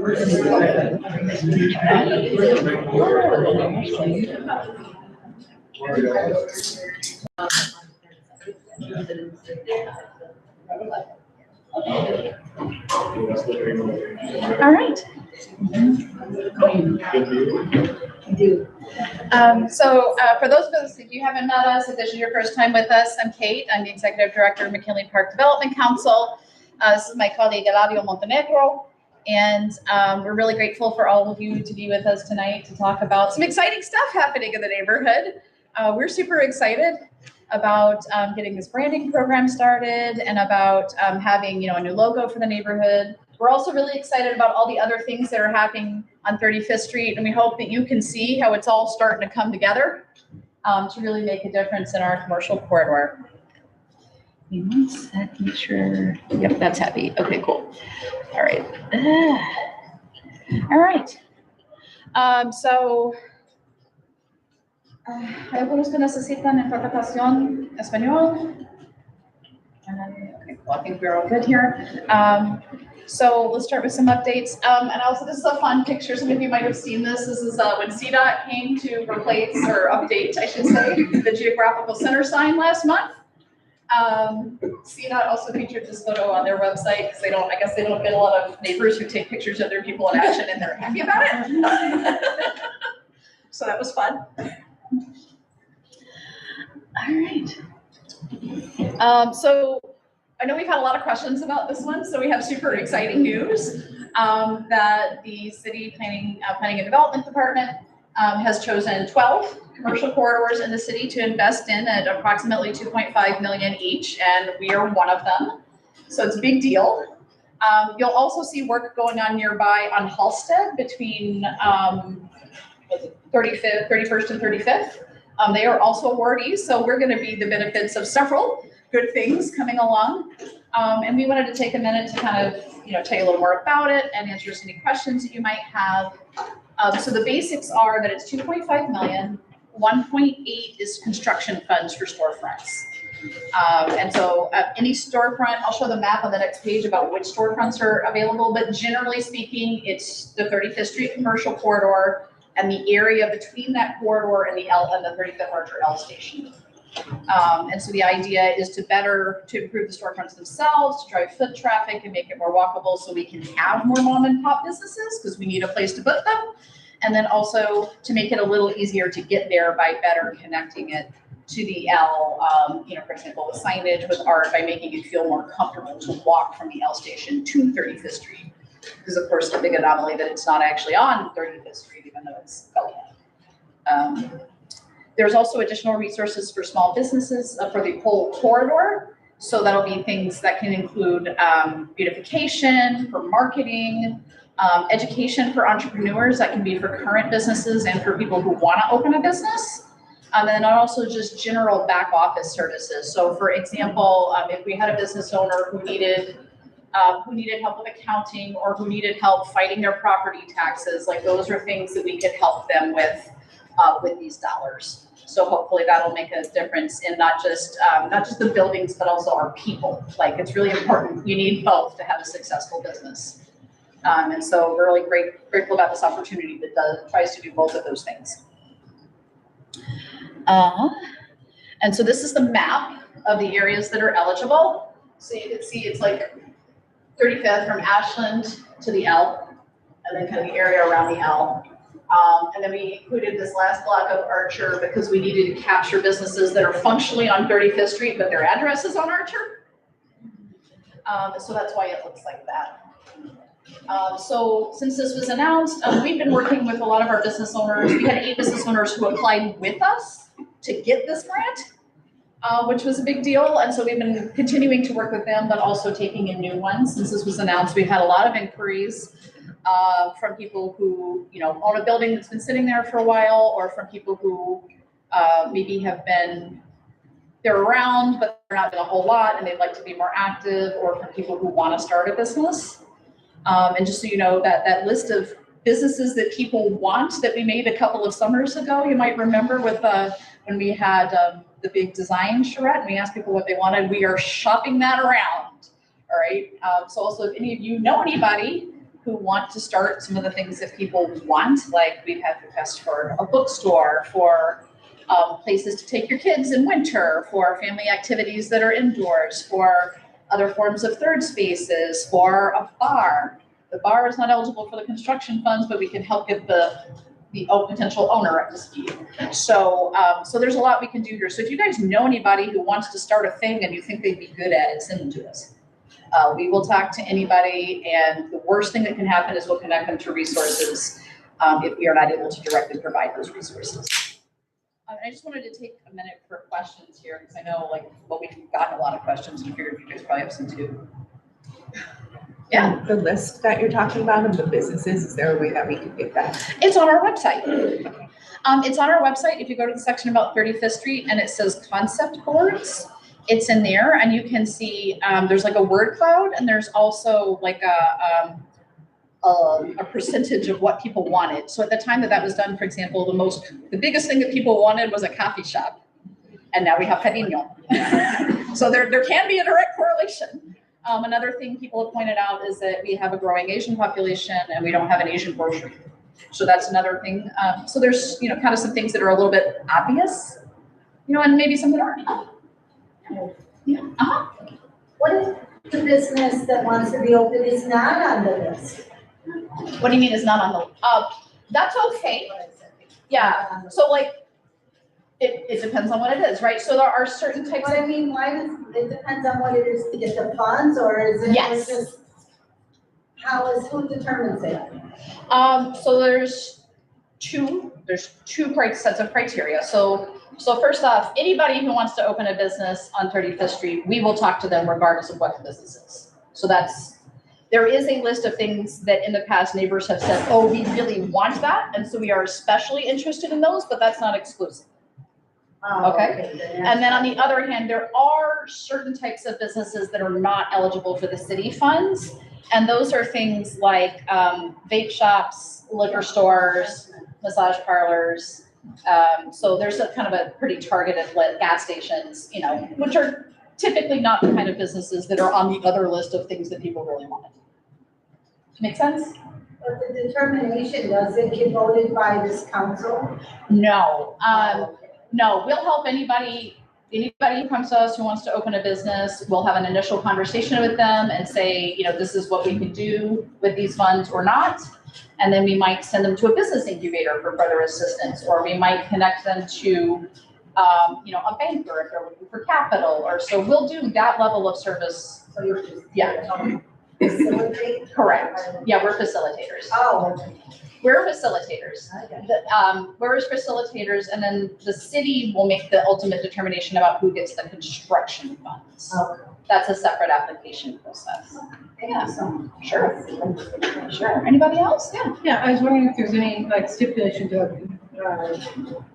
All right. For those of us, if you haven't met us, if this is your first time with us, I'm Kate. I'm the Executive Director of McKinley Park Development Council. This is my colleague, Eladio Montenegro. And we're really grateful for all of you to be with us tonight to talk about some exciting stuff happening in the neighborhood. We're super excited about getting this branding program started and about having a new logo for the neighborhood. We're also really excited about all the other things that are happening on 35th Street, and we hope that you can see how it's all starting to come together to really make a difference in our commercial corridor. Give me one sec, make sure. Yep, that's happy. Okay, cool. All right. All right. Algunos que necesitan interpretación español. Okay, well, I think we're all good here. So let's start with some updates. And also, this is a fun picture. Some of you might have seen this. This is when CDOT came to replace or update, I should say, the geographical center sign last month. CDOT also featured this photo on their website because I guess they don't get a lot of neighbors who take pictures of their people in action and they're happy about it. So that was fun. All right. So I know we've had a lot of questions about this one, so we have super exciting news that the City Planning and Development Department has chosen 12 commercial corridors in the city to invest in at approximately $2.5 million each, and we are one of them. So it's a big deal. You'll also see work going on nearby on Halsted between 31st and 35th. They are also awardees, so we're going to be the benefits of several good things coming along. And we wanted to take a minute to kind of, tell you a little more about it and answer any questions that you might have. So the basics are that it's $2.5 million. 1.8 is construction funds for storefronts. And so any storefront, I'll show the map on the next page about which storefronts are available, but generally speaking, it's the 35th Street commercial corridor and the area between that corridor and the 35th Archer L station. And so the idea is to improve the storefronts themselves, to drive foot traffic and make it more walkable so we can have more mom and pop businesses because we need a place to put them. And then also to make it a little easier to get there by better connecting it to the L, for example, with signage, with art, by making it feel more comfortable to walk from the L station to 35th Street. Because of course the big anomaly that it's not actually on 35th Street, even though it's called. There's also additional resources for small businesses for the whole corridor. So that'll be things that can include beautification, for marketing, education for entrepreneurs. That can be for current businesses and for people who want to open a business. And then also just general back office services. So for example, if we had a business owner who needed help with accounting or who needed help fighting their property taxes, like those are things that we could help them with these dollars. So hopefully that'll make a difference in not just the buildings, but also our people. Like it's really important. You need both to have a successful business. And so we're really grateful about this opportunity that tries to do both of those things. And so this is the map of the areas that are eligible. So you can see it's like 35th from Ashland to the L, and then kind of the area around the L. And then we included this last block of Archer because we needed to capture businesses that are functionally on 35th Street, but their address is on Archer. So that's why it looks like that. So since this was announced, we've been working with a lot of our business owners. We had 8 business owners who applied with us to get this grant, which was a big deal. And so we've been continuing to work with them, but also taking in new ones. Since this was announced, we've had a lot of inquiries from people who, own a building that's been sitting there for a while, or from people who maybe they're around, but they're not doing a whole lot and they'd like to be more active, or from people who want to start a business. And just so you know, that list of businesses that people want that we made a couple of summers ago, you might remember with when we had the big design charrette and we asked people what they wanted, we are shopping that around. All right. So also if any of you know anybody who want to start some of the things that people want, like we've had requests for a bookstore, for places to take your kids in winter, for family activities that are indoors, for other forms of third spaces, for a bar. The bar is not eligible for the construction funds, but we can help get the potential owner up to speed. So there's a lot we can do here. So if you guys know anybody who wants to start a thing and you think they'd be good at it, send them to us. We will talk to anybody, and the worst thing that can happen is we'll connect them to resources if we are not able to directly provide those resources. I just wanted to take a minute for questions here, because I know we've gotten a lot of questions, and I figured you guys probably have some too. Yeah. The list that you're talking about of the businesses, is there a way that we can get that? It's on our website. It's on our website. If you go to the section about 35th Street and it says concept boards, it's in there, and you can see there's like a word cloud, and there's also like a percentage of what people wanted. So at the time that was done, for example, the biggest thing that people wanted was a coffee shop, and now we have Pavilion. So there can be a direct correlation. Another thing people have pointed out is that we have a growing Asian population, and we don't have an Asian grocery. So that's another thing. So there's kind of some things that are a little bit obvious, and maybe some that aren't. Yeah. What if the business that wants to be open is not on the list? What do you mean is not on the, that's okay. Yeah, so it depends on what it is, right? So there are certain types What I mean, why does, it depends on what it is to get the funds, or is it Yes. just, who determines it? So there's two sets of criteria. So first off, anybody who wants to open a business on 35th Street, we will talk to them regardless of what the business is. So there is a list of things that in the past neighbors have said, oh, we really want that. And so we are especially interested in those, but that's not exclusive. Oh, Okay. And then on the other hand, there are certain types of businesses that are not eligible for the city funds. And those are things like vape shops, liquor stores, massage parlors. So there's a kind of a pretty targeted gas stations, which are typically not the kind of businesses that are on the other list of things that people really wanted. Make sense? But the determination, does it get voted by this council? No. No, we'll help anybody who comes to us who wants to open a business. We'll have an initial conversation with them and say, this is what we can do with these funds or not. And then we might send them to a business incubator for further assistance, or we might connect them to, a banker if they're looking for capital, or so we'll do that level of service. So you're just. Yeah. Facilitate? Correct. Yeah, we're facilitators. Oh, okay. We're facilitators. Okay. We're facilitators, and then the city will make the ultimate determination about who gets the construction funds. Okay. That's a separate application process. Thank you so much. Sure. Sure. Anybody else? Yeah. Yeah, I was wondering if there's any stipulations of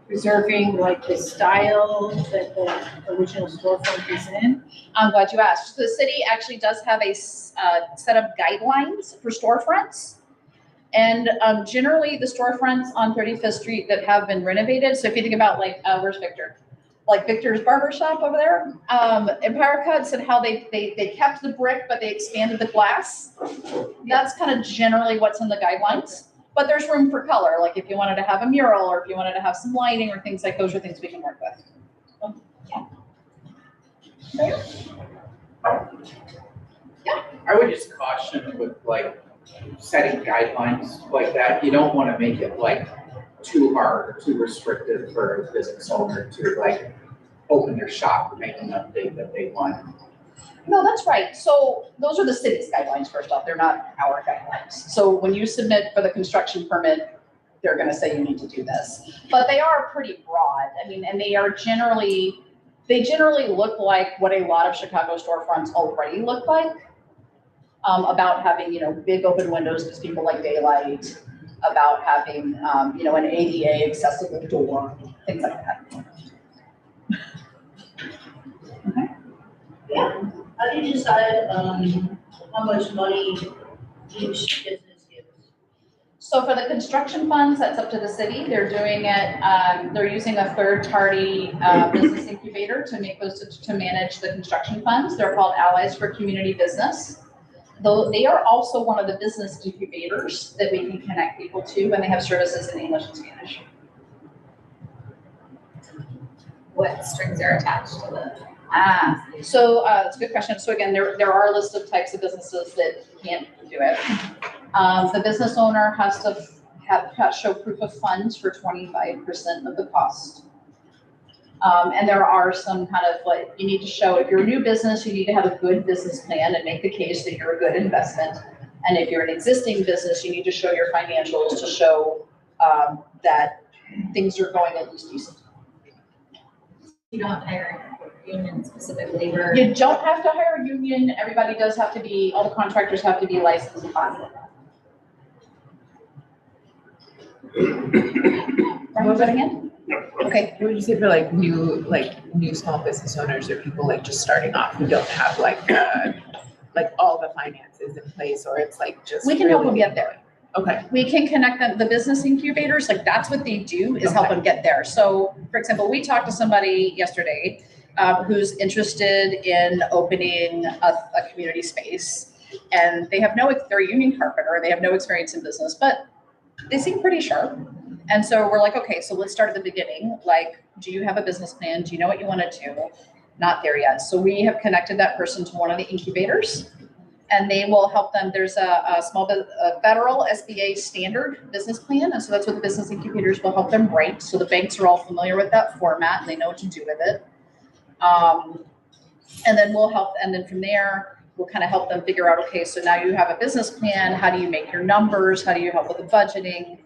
preserving the style that the original storefront is in. I'm glad you asked. The city actually does have a set of guidelines for storefronts. And generally the storefronts on 35th Street that have been renovated. So if you think about where's Victor? Like Victor's barbershop over there, Empire Cuts, and how they kept the brick, but they expanded the glass. That's kind of generally what's in the guidelines. But there's room for color. Like if you wanted to have a mural, or if you wanted to have some lighting or things like those, are things we can work with. Yeah. I would just caution with setting guidelines like that. You don't want to make it too hard or too restrictive for a business owner to open their shop or make an update that they want. No, that's right. So those are the city's guidelines, first off. They're not our guidelines. So when you submit for the construction permit, they're going to say you need to do this. But they are pretty broad. I mean, and they generally look like what a lot of Chicago storefronts already look like. About having, big open windows because people like daylight, about having, an ADA accessible door, things like that. Okay. Yeah. How do you decide how much money each business gives? So for the construction funds, that's up to the city. They're doing it, they're using a third-party business incubator to make those, to manage the construction funds. They're called Allies for Community Business. Though they are also one of the business incubators that we can connect people to, and they have services in English and Spanish. What strings are attached to the? So it's a good question. So again, there are a list of types of businesses that can't do it. The business owner has to show proof of funds for 25% of the cost. And there are some kind of like, you need to show, if you're a new business, you need to have a good business plan and make the case that you're a good investment. And if you're an existing business, you need to show your financials to show that things are going at least decent. You don't hire union specific labor. You don't have to hire a union. Everybody does have to be, all the contractors have to be licensed and bonded. Ryan, that again? Okay. What would you say for like new small business owners or people like just starting off who don't have like all the finances in place, or it's like just We can help them really- get there. Okay. We can connect them, the business incubators, like that's what they do, is help Okay. them get there. So for example, we talked to somebody yesterday who's interested in opening a community space, and they have they're a union carpenter, they have no experience in business, but they seem pretty sharp. And so we're like, okay, so let's start at the beginning. Like, do you have a business plan? Do you know what you want to do? Not there yet. So we have connected that person to one of the incubators, and they will help them. There's a federal SBA standard business plan. And so that's what the business incubators will help them write. So the banks are all familiar with that format and they know what to do with it. And then we'll help, and then from there, we'll kind of help them figure out, okay, so now you have a business plan. How do you make your numbers? How do you help with the budgeting?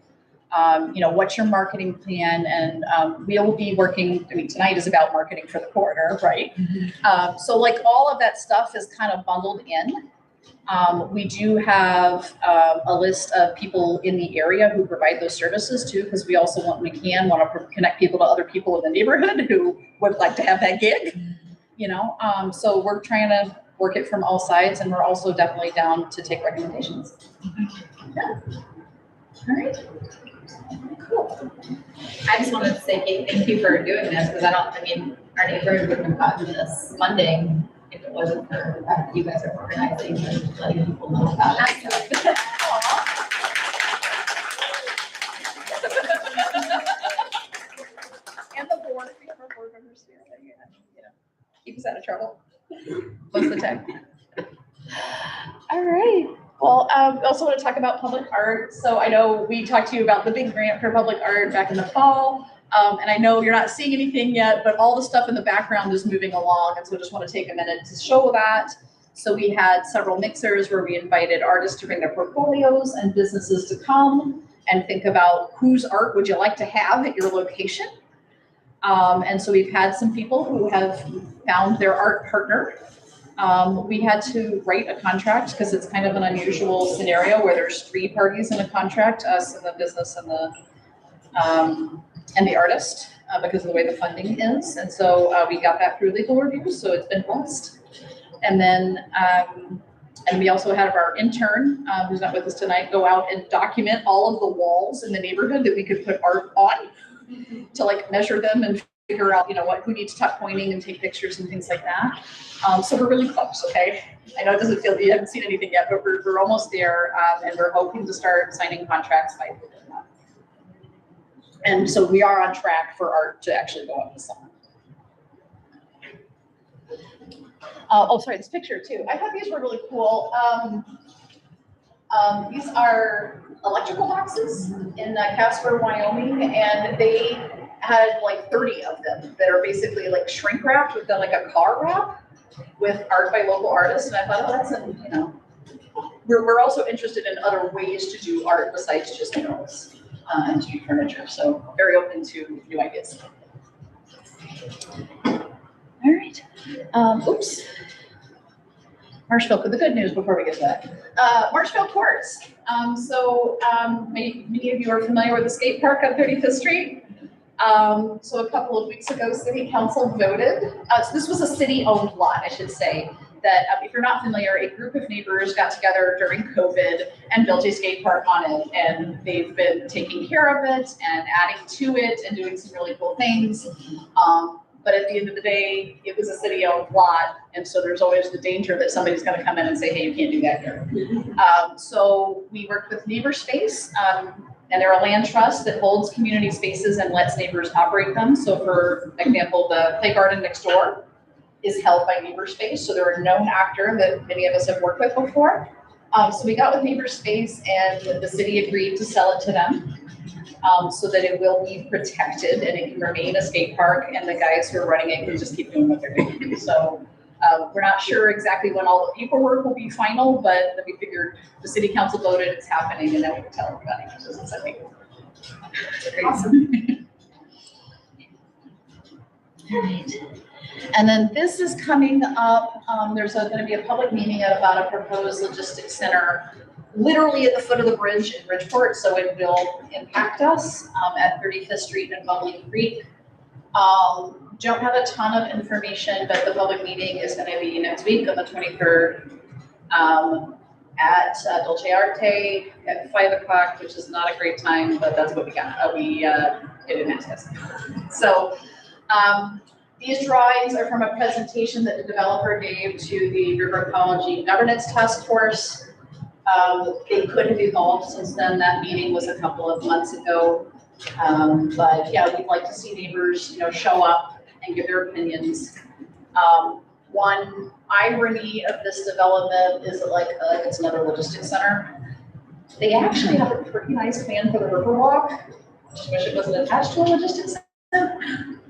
What's your marketing plan? And we will be working, tonight is about marketing for the quarter, right? So like all of that stuff is kind of bundled in. We do have a list of people in the area who provide those services too, because we also want to connect people to other people in the neighborhood who would like to have that gig, so we're trying to work it from all sides, and we're also definitely down to take recommendations. Yeah. All right. Cool. I just wanted to say, Kate, thank you for doing this, because our neighborhood wouldn't have gotten this funding if it wasn't for the fact that you guys are organizing and letting people know about it. And the board, we have our board members here, keep us out of trouble. Most of the time. All right. Well, I also want to talk about public art. So I know we talked to you about the big grant for public art back in the fall. And I know you're not seeing anything yet, but all the stuff in the background is moving along. And so I just want to take a minute to show that. So we had several mixers where we invited artists to bring their portfolios and businesses to come and think about whose art would you like to have at your location. And so we've had some people who have found their art partner. We had to write a contract because it's kind of an unusual scenario where there's 3 parties in a contract, us and the business and the artist, because of the way the funding is. And so we got that through legal review, so it's been blessed. And then, and we also had our intern, who's not with us tonight, go out and document all of the walls in the neighborhood that we could put art on to like measure them and figure out, who needs tuck pointing and take pictures and things like that. So we're really close, okay? I know it doesn't feel, you haven't seen anything yet, but we're almost there, and we're hoping to start signing contracts by the end of the month. And so we are on track for art to actually go up this summer. Sorry, this picture too. I thought these were really cool. These are electrical boxes in Casper, Wyoming, and they had like 30 of them that are basically like shrink wrapped with like a car wrap with art by local artists. And I thought, that's we're also interested in other ways to do art besides just murals and to do furniture. So very open to new ideas. All right. Oops. Marshville, the good news before we get to that. Marshville Courts. Many of you are familiar with the skate park on 35th Street. So a couple of weeks ago, City Council voted. So this was a city-owned lot, I should say, that if you're not familiar, a group of neighbors got together during COVID and built a skate park on it. And they've been taking care of it and adding to it and doing some really cool things. but at the end of the day, it was a city-owned lot, and so there's always the danger that somebody's gonna come in and say, hey, you can't do that here. So we worked with Neighbor Space, and they're a land trust that holds community spaces and lets neighbors operate them. So for example, the play garden next door is held by Neighbor Space, so they're a known actor that many of us have worked with before. So we got with Neighbor Space and the city agreed to sell it to them. So that it will be protected and it can remain a skate park, and the guys who are running it can just keep doing what they're doing. So we're not sure exactly when all the paperwork will be final, but we figured the city council voted, it's happening, and then we can tell everybody. So it's exciting. Awesome. All right. And then this is coming up. There's going to be a public meeting about a proposed logistics center literally at the foot of the bridge in Bridgeport, so it will impact us at 35th Street and Bubbling Creek. Don't have a ton of information, but the public meeting is going to be next week on the 23rd at Dolce Arte at 5 o'clock, which is not a great time, but that's what we got. We didn't ask us. So these drawings are from a presentation that the developer gave to the River Ecology Governance Task Force. They could have evolved since then. That meeting was a couple of months ago. But yeah, we'd like to see neighbors, show up and give their opinions. One irony of this development is that it's another logistics center. They actually have a pretty nice plan for the Riverwalk. Just wish it wasn't attached to a logistics center.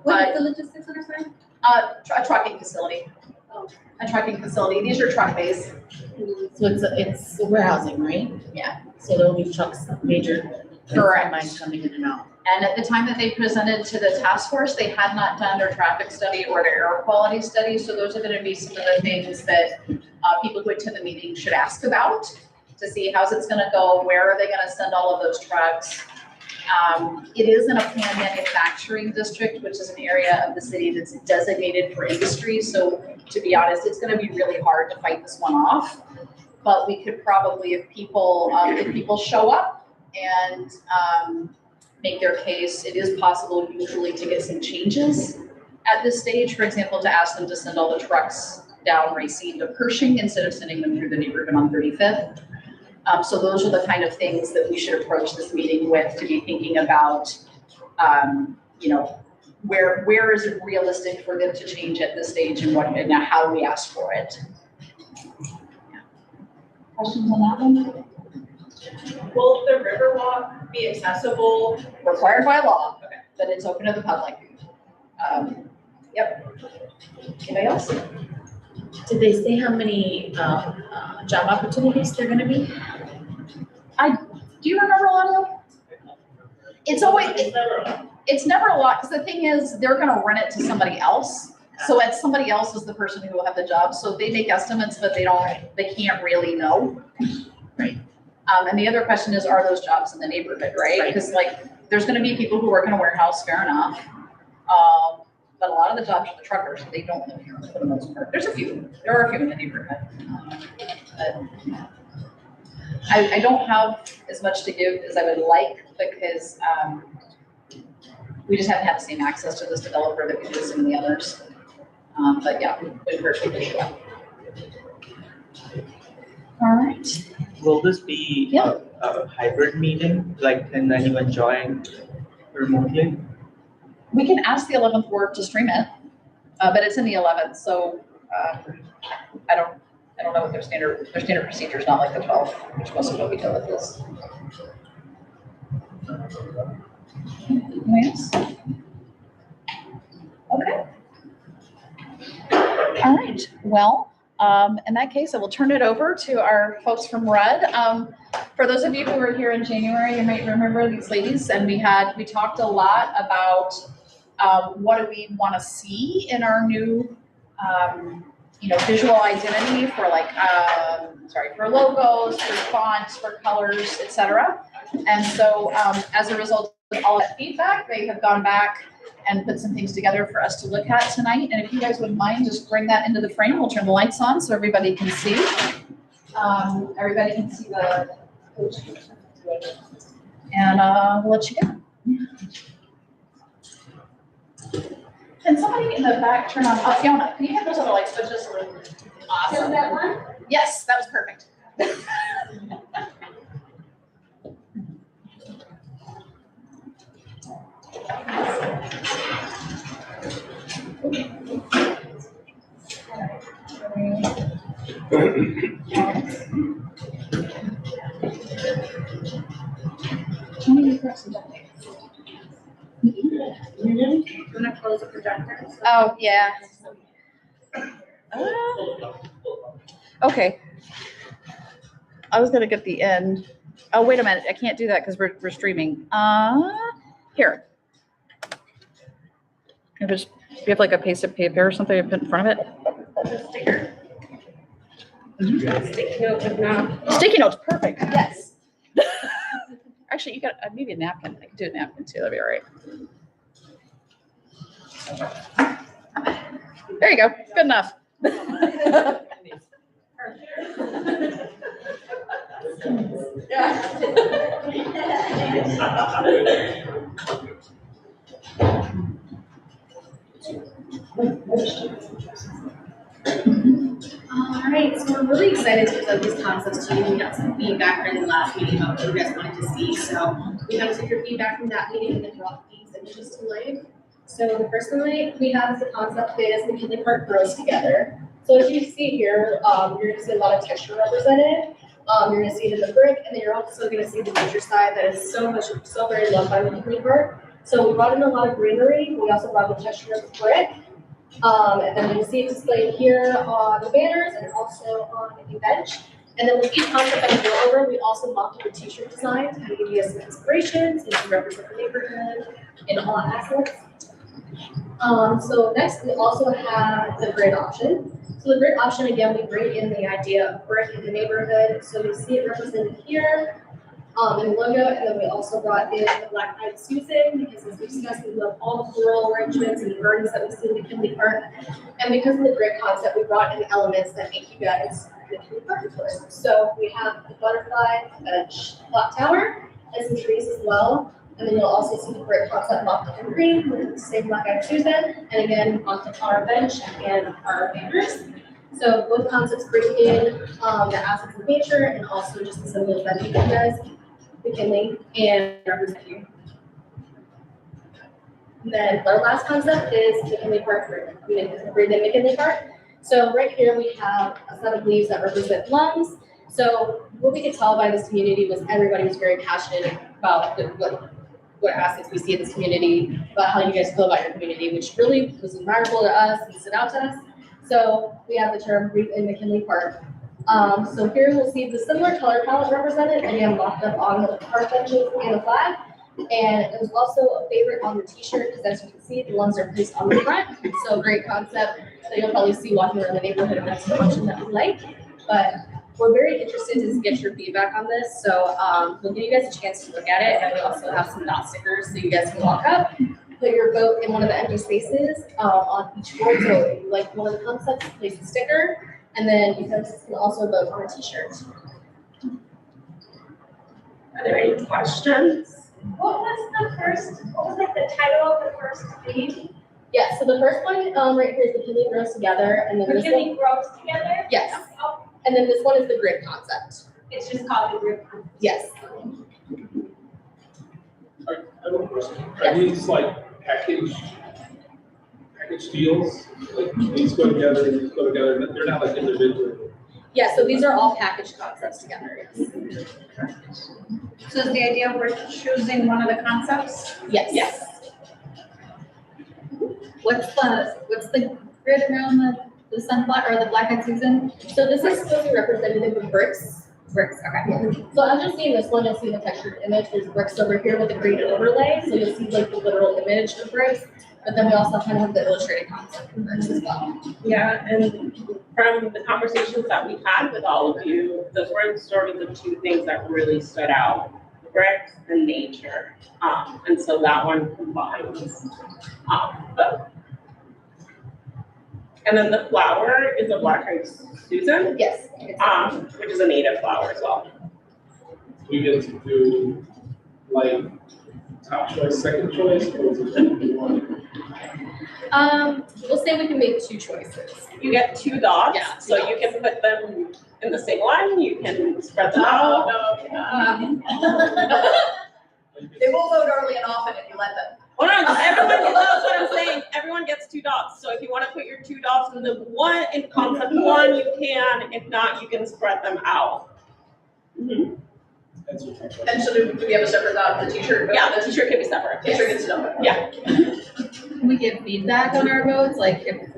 What is the logistics center, sorry? A trucking facility. A trucking facility. These are truck bays. So it's warehousing, right? Yeah. So there'll be trucks, major Correct. lines coming in and out. And at the time that they presented to the task force, they had not done their traffic study or their air quality study. So those are going to be some of the things that people who attend the meeting should ask about to see how's it's going to go, where are they going to send all of those trucks. It is in a planned manufacturing district, which is an area of the city that's designated for industry. So to be honest, it's going to be really hard to fight this one off. But we could probably, if people show up and make their case, it is possible usually to get some changes at this stage. For example, to ask them to send all the trucks down Racine to Pershing instead of sending them through the neighborhood on 35th. So those are the kind of things that we should approach this meeting with, to be thinking about, where is it realistic for them to change at this stage, and how do we ask for it? Yeah. Questions on that one? Will the Riverwalk be accessible? Required by law, but it's open to the public. Yep. Anybody else? Did they say how many job opportunities they're gonna be? Do you remember a lot of them? It's never a lot, because the thing is, they're gonna rent it to somebody else. So it's somebody else is the person who will have the job. So they make estimates, but they can't really know. Right. And the other question is, are those jobs in the neighborhood, right? Because there's gonna be people who work in a warehouse, fair enough. But a lot of the jobs are the truckers, they don't live here for the most part. There are a few in the neighborhood. But I don't have as much to give as I would like, because we just haven't had the same access to this developer that we do some of the others. But yeah, we encourage people to show up. All right. Will this be a hybrid meeting? Can anyone join remotely? We can ask the 11th ward to stream it, but it's in the 11th, so I don't know what their standard procedure is, not like the 12th, which most of what we do with this. Yes. Okay. All right. Well, in that case, I will turn it over to our folks from RUD. For those of you who were here in January, you might remember these ladies, and we talked a lot about what do we want to see in our new, visual identity for for logos, for fonts, for colors, etc. And so as a result of all that feedback, they have gone back and put some things together for us to look at tonight. And if you guys wouldn't mind, just bring that into the frame. We'll turn the lights on so everybody can see. Everybody can see the posters. And we'll let you go. Can somebody in the back turn on, Fiona, can you hit those other light switches? Awesome. that one? Yes, that was perfect. You wanna close the projector? Oh, yeah. Okay. I was gonna get the end. Oh, wait a minute. I can't do that because we're streaming. Here. If it's, do you have like a piece of paper or something to put in front of it? Sticky note if not. Sticky notes, perfect, yes. Actually, you got maybe a napkin. I can do a napkin too, that'd be all right. There you go, good enough. All right, so we're really excited to present these concepts to you. We got some feedback from the last meeting about what you guys wanted to see. So we kind of took your feedback from that meeting and then brought these images to life. So the first one we have the concept is McKinley Park grows together. So as you see here, you're gonna see a lot of texture represented. You're gonna see it in the brick, and then you're also gonna see the nature side that is so very loved by McKinley Park. So we brought in a lot of greenery. We also brought the texture of the brick. And then you'll see it displayed here on the banners and also on the bench. And then with each concept that we go over, we also mocked up a t-shirt design to kind of give you some inspirations and to represent the neighborhood in all aspects. So next we also have the grid option. So the grid option, again, we bring in the idea of brick in the neighborhood. So you see it represented here in the logo, and then we also brought in the Black Eyed Susan, because as we discussed, we love all the floral arrangements and gardens that we see in McKinley Park. And because of the grid concept, we brought in elements that make you guys McKinley Park tourists. So we have the butterfly, a clock tower, and some trees as well. And then you'll also see the grid concept mocked up in green with the same Black Eyed Susan, and again, mocked up our bench and our banners. So both concepts bring in the assets of nature and also just the symbols that make you guys McKinley and represent you. And then our last concept is McKinley Park, breathe in McKinley Park. So right here we have a set of leaves that represent lungs. So what we could tell by this community was everybody was very passionate about what assets we see in this community, about how you guys feel about your community, which really was admirable to us and stood out to us. So we have the term breathe in McKinley Park. So here we'll see the similar color palette represented, again, mocked up on the park benches and the flag. And it was also a favorite on the t-shirt, because as you can see, the lungs are placed on the front. So great concept that you'll probably see walking around the neighborhood if that's an option that we like. But we're very interested to get your feedback on this. So we'll give you guys a chance to look at it. And we also have some dot stickers so you guys can walk up, put your vote in one of the empty spaces on each board. So if you like one of the concepts, place a sticker. And then you guys can also vote on a t-shirt. Are there any questions? What was like the title of the first theme? Yeah, so the first one right here is the McKinley grows together, and then this McKinley one, grows together? yes, Oh, and then this one is the grid concept. it's just called the group. Yes. I have a question. Are these like package deals? Like these go together, these go together, they're not like individual? Yeah, so these are all packaged concepts together. So is the idea we're choosing one of the concepts? Yes. Yes. What's the grid around the sunflower or the Black Eyed Susan? So this is supposed to be representative of bricks. Bricks, okay. So as you'll see in this one, you'll see the textured image. There's bricks over here with a green overlay. So you'll see like the literal image of bricks. But then we also kind of have the illustrated concept of bricks as well. Yeah, and from the conversations that we had with all of you, those were sort of the two things that really stood out, bricks and nature. And so that one combines both. And then the flower is a Black Eyed Susan, Yes. which is a native flower as well. We get to do like top choice, second choice, or is it one? We'll say we can make two choices. You get 2 dots, Yeah, so you can put them in the same one, you can spread them out. They will vote early and often if you let them. Well, no, everyone, that's what I'm saying, everyone gets 2 dots, so if you wanna put your 2 dots in the one, in concept 1, you can, if not, you can spread them out. And so do we have a separate dot in the t-shirt? Yeah, the t-shirt can be separate. T-shirt gets done. Yeah. Can we give feedback on our votes? Like if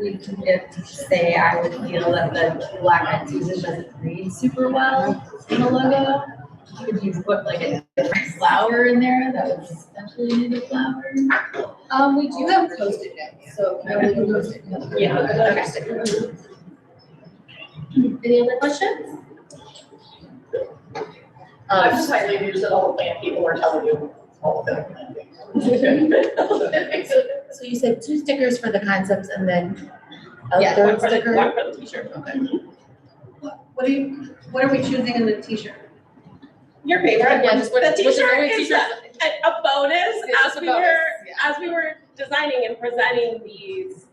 say I would feel that the black and Susan doesn't read super well in the logo, could you put like a different flower in there that was essentially native flower? We do have Post-it notes, so we can post it. Yeah. Okay. Any other questions? I'm just highly amused that all the plant people are telling you all of them. So you said 2 stickers for the concepts and then Yeah, a third One for sticker? the t-shirt. What are we choosing in the t-shirt? Your favorite, Yeah, just what- the whichever t-shirt way is t-shirt- a bonus, It's as just a we bonus, were, yeah. as we were designing and presenting these,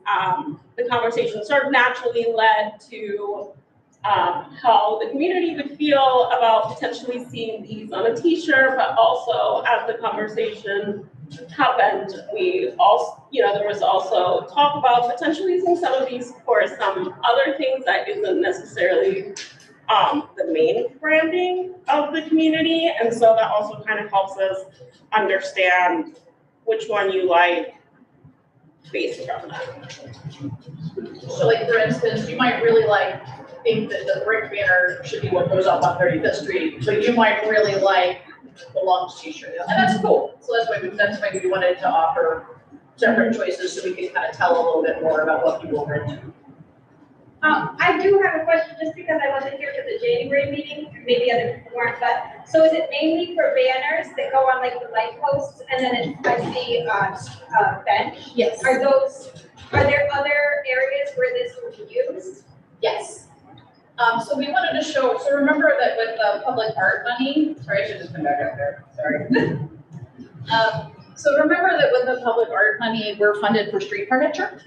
the conversation sort of naturally led to how the community would feel about potentially seeing these on a t-shirt, but also as the conversation happened, we also, there was also talk about potentially using some of these for some other things that isn't necessarily the main branding of the community, and so that also kind of helps us understand which one you like based from that. So like, for instance, you might really think that the brick banner should be what goes up on 35th Street, but you might really like the lunch t-shirt, and that's cool. So that's why we wanted to offer separate choices so we can kind of tell a little bit more about what people are into. I do have a question, just because I wasn't here for the January meeting, maybe other people weren't, but, so is it mainly for banners that go on like the light posts, and then I see, bench? Yes. Are there other areas where this will be used? Yes. So we wanted to show, so remember that with the public art money, sorry, I should just come back up there, sorry. So remember that with the public art money, we're funded for street furniture.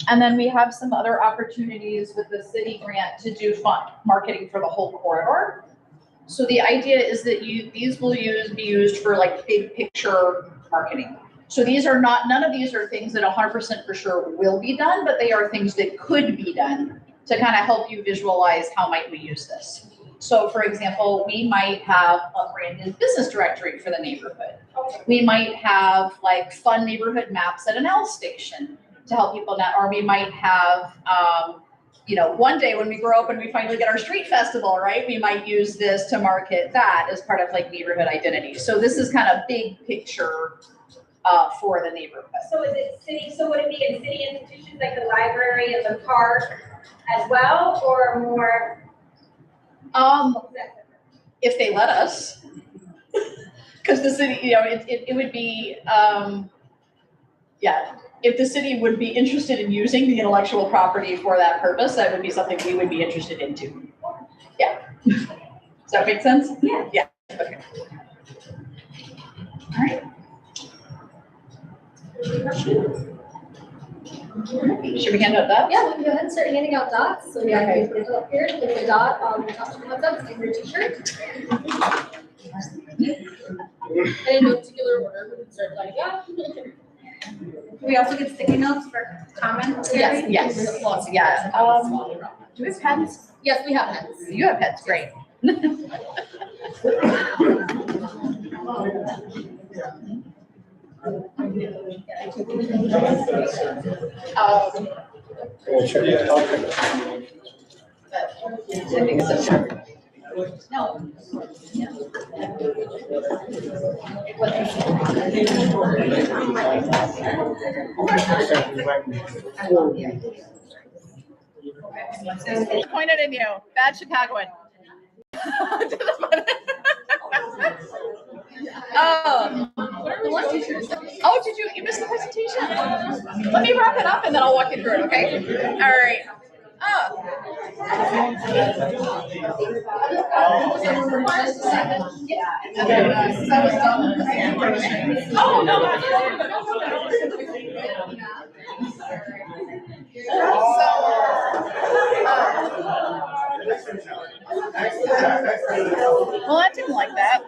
And then we have some other opportunities with the city grant to do fun marketing for the whole corridor. So the idea is that these will be used for like big picture marketing. So these are none of these are things that 100% for sure will be done, but they are things that could be done to kind of help you visualize how might we use this. So for example, we might have a branded business directory for the neighborhood. We might have like fun neighborhood maps at an L station to help people now, or we might have, one day when we grow up and we finally get our street festival, right? We might use this to market that as part of like neighborhood identity. So this is kind of big picture for the neighborhood. So is it city, so would it be in city institutions like the library and the park as well, or more? If they let us, because the city, it would be, if the city would be interested in using the intellectual property for that purpose, that would be something we would be interested in too. Yeah. Does that make sense? Yeah. Yeah, okay. All right. Should we hand out that? Yeah, we can go ahead and start handing out dots. So yeah, you put it up here, put the dot on the top of the dots in your t-shirt. And in no particular order, we can start lighting up. We also get sticky notes for comments? Yes, yeah. Do we have pens? Yes, we have pens. You have pens, great. No. Pointed in you, bad Chicagoan. Oh, did you miss the presentation? Let me wrap it up and then I'll walk you through it, okay? All right. Oh, no. Well, that didn't like that.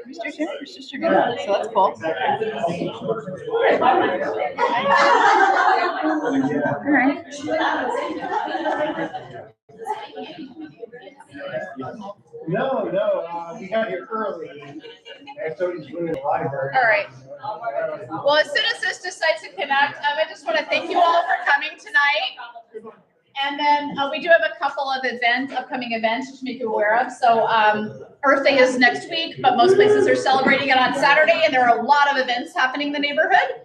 Mr. Jim, your sister did that, so that's cool. All right. No, we got here early. And so he's doing the library. All right. Well, as soon as this decides to connect, I just want to thank you all for coming tonight. And then we do have a couple of upcoming events to make you aware of. So Earth Day is next week, but most places are celebrating it on Saturday, and there are a lot of events happening in the neighborhood.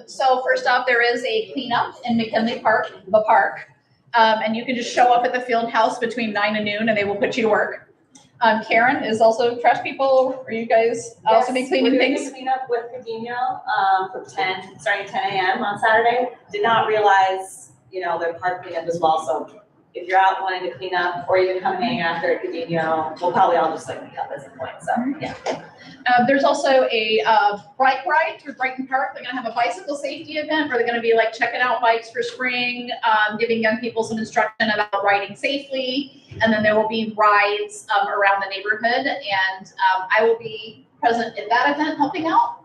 So first off, there is a cleanup in McKinley Park, the park. And you can just show up at the field house between 9 and noon, and they will put you to work. Karen is also trash people. Are you guys also be cleaning things? We're doing cleanup with Cadino from starting 10 a.m. on Saturday. Did not realize, the park cleanup as well. So if you're out wanting to clean up or even come hang after at Cadino, we'll probably all just meet up at some point. So yeah. There's also a bike ride through Brighton Park. They're gonna have a bicycle safety event where they're gonna be like checking out bikes for spring, giving young people some instruction about riding safely. And then there will be rides around the neighborhood, and I will be present at that event helping out.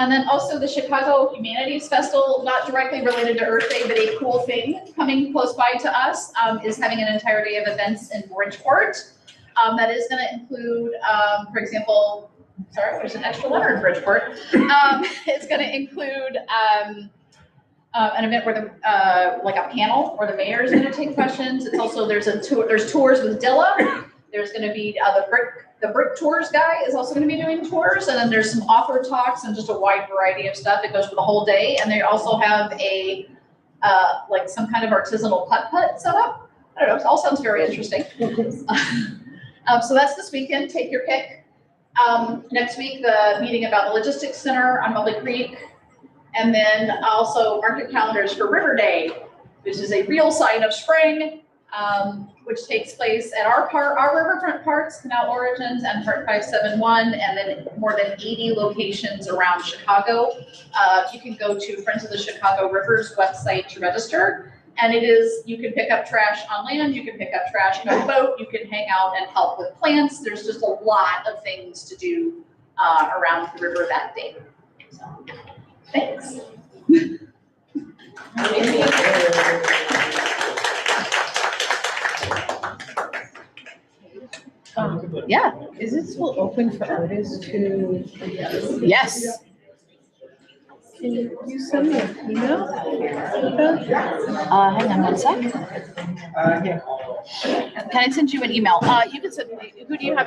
And then also the Chicago Humanities Festival, not directly related to Earth Day, but a cool thing coming close by to us, is having an entire day of events in Bridgeport. That is gonna include, for example, sorry, there's an extra letter in Bridgeport. It's going to include an event where the like a panel where the mayor is going to take questions. It's also there's tours with Dilla. There's going to be the brick tours guy is also going to be doing tours, and then there's some author talks and just a wide variety of stuff that goes for the whole day. And they also have a like some kind of artisanal putt set up. I don't know. It all sounds very interesting. So that's this weekend. Take your pick. Next week, the meeting about the logistics center on Mully Creek. And then also mark your calendars for River Day, which is a real sign of spring, which takes place at our riverfront parks, Canal Origins and Park 571, and then more than 80 locations around Chicago. You can go to Friends of the Chicago Rivers website to register. And you can pick up trash on land, you can pick up trash on a boat, you can hang out and help with plants. There's just a lot of things to do around the river that day. So, thanks. Yeah. Is it still open for artists to? Yes. Can you send me an email? Hang on one sec. Yeah. Can I send you an email? You can send, who do you have in